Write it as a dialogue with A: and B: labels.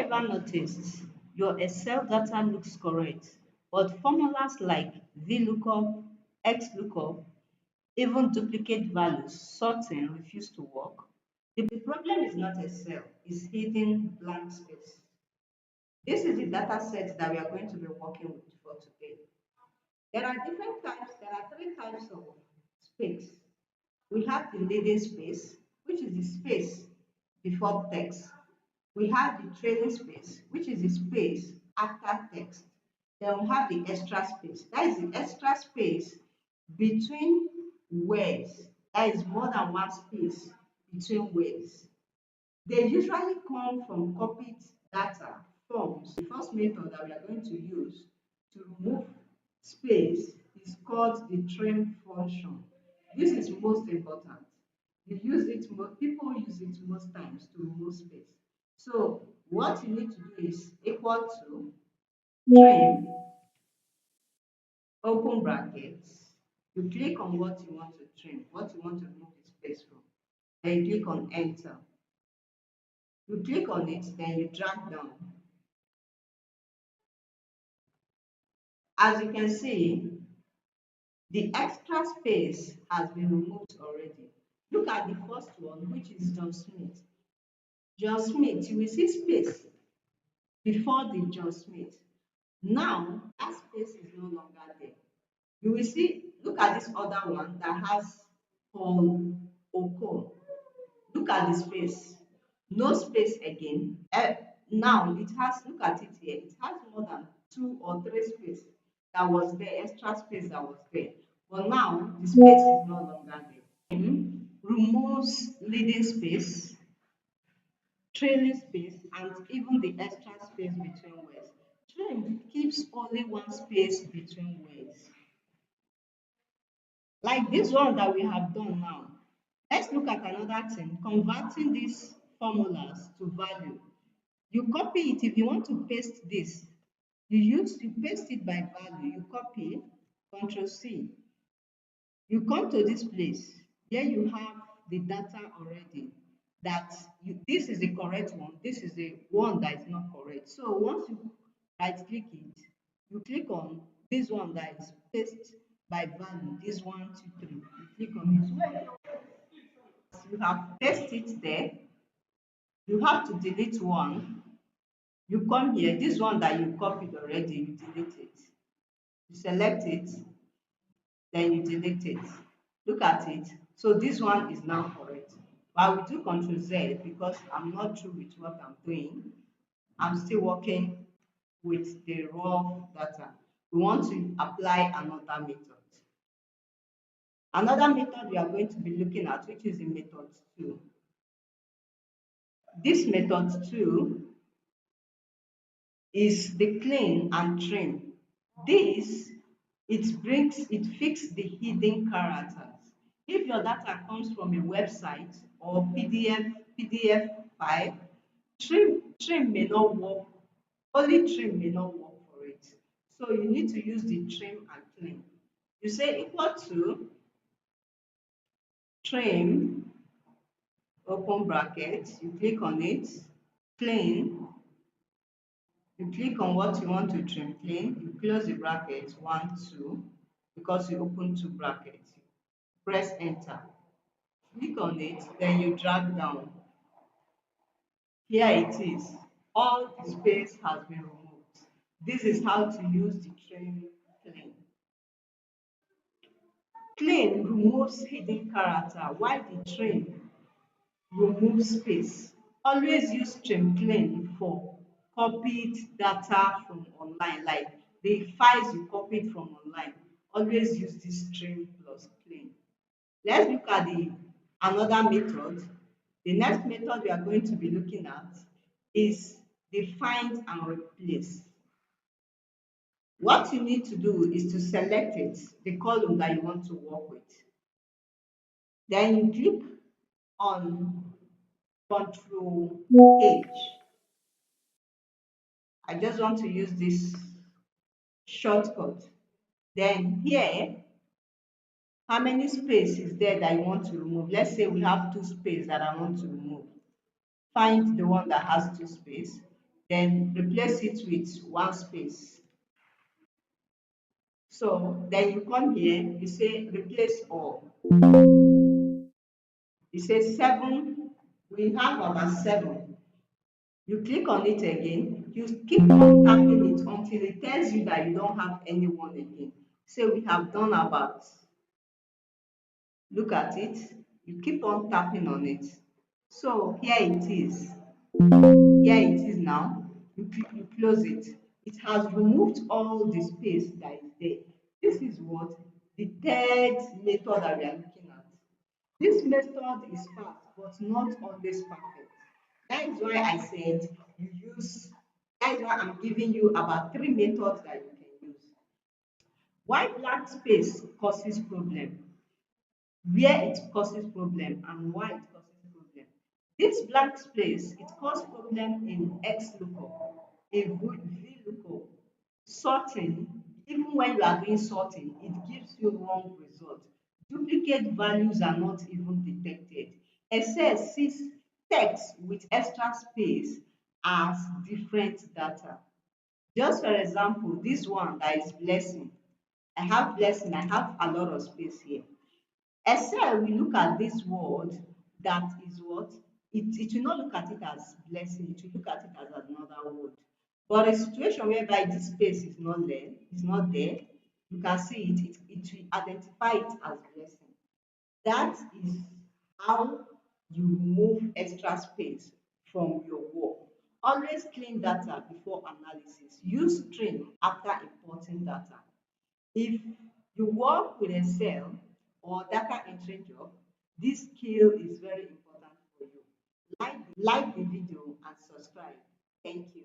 A: ever noticed your Excel data looks correct, but formulas like VLOOKUP, XLOOKUP, even duplicate values, sorting refuse to work? The problem is not Excel, it's hidden blank space. This is the data set that we are going to be working with for today. There are three types of space. We have the leading space, which is the space before text. We have the trailing space, which is the space after text. Then we have the extra space. That is the extra space between words. That is more than one space between words. They usually come from copied data forms. The first method that we are going to use to remove space is called the trim function. This is most important. People use it most times to remove space. So what you need to do is equal to trim, open brackets. You click on what you want to trim, what you want to remove the space from. Then you click on enter. You click on it, then you drag down. As you can see, the extra space has been removed already. Look at the first one, which is John Smith. John Smith, you will see space before the John Smith. Now, that space is no longer there. You will see, look at this other one that has Paul Oko. Look at the space. No space again. Now it has, look at it here, it has more than two or three space that was there, extra space that was there. But now the space is no longer there. Removes leading space, trailing space, and even the extra space between words. Trim keeps only one space between words. Like this one that we have done now. Let's look at another thing, converting these formulas to value. You copy it. If you want to paste this, you paste it by value. You copy, Control C. You come to this place. Here you have the data already. This is the correct one. This is the one that is not correct. So once you right click it, you click on this one that is paste by value. This 1, 2, 3. You click on it. You have pasted it there. You have to delete one. You come here, this one that you copied already, you delete it. You select it, then you delete it. Look at it. So this one is now correct. But I will do Control Z because I'm not through with what I'm doing. I'm still working with the raw data. We want to apply another method. Another method we are going to be looking at, which is the method 2. This method 2 is the clean and trim. This it fixes the hidden characters. If your data comes from a website or PDF file, trim may not work. Only trim may not work for it. So you need to use the trim and clean. You say equal to trim, open brackets, you click on it, clean, you click on what you want to trim clean, you close the brackets, 1, 2, because you open 2 brackets. Press enter. Click on it, then you drag down. Here it is. All the space has been removed. This is how to use the trim clean. Clean removes hidden character, while the trim removes space. Always use trim clean for copied data from online, like the files you copied from online. Always use this trim plus clean. Let's look at another method. The next method we are going to be looking at is the find and replace. What you need to do is to select it, the column that you want to work with. Then you click on Control H. I just want to use this shortcut. Then here, how many space is there that you want to remove? Let's say we have 2 space that I want to remove. Find the one that has 2 space. then replace it with one space. So then you come here, you say replace all. You say 7, we have about 7. You click on it again, you keep on tapping it until it tells you that you don't have anyone again. So we have done about, look at it, you keep on tapping on it. So here it is. Here it is now. You close it. It has removed all the space that is there. This is what the third method that we are looking at. This method is fast, but not always perfect. That is why I said you use, that is why I'm giving you about 3 methods that you can use. Why black space causes problem? Where it causes problem and why it causes problem. This blank space, it causes problem in X lookup, in V lookup, sorting. Even when you are doing sorting, it gives you wrong result. Duplicate values are not even detected. Excel sees text with extra space as different data. Just for example, this one that is blessing. I have blessing, I have a lot of space here. Excel will look at this word that is what? It will not look at it as blessing, it will look at it as another word. But a situation whereby this space is not there, you can see it will identify it as blessing. That is how you remove extra space from your work. Always clean data before analysis. Use string after importing data. If you work with Excel or data entry job, this skill is very important for you. Like the video and subscribe. Thank you.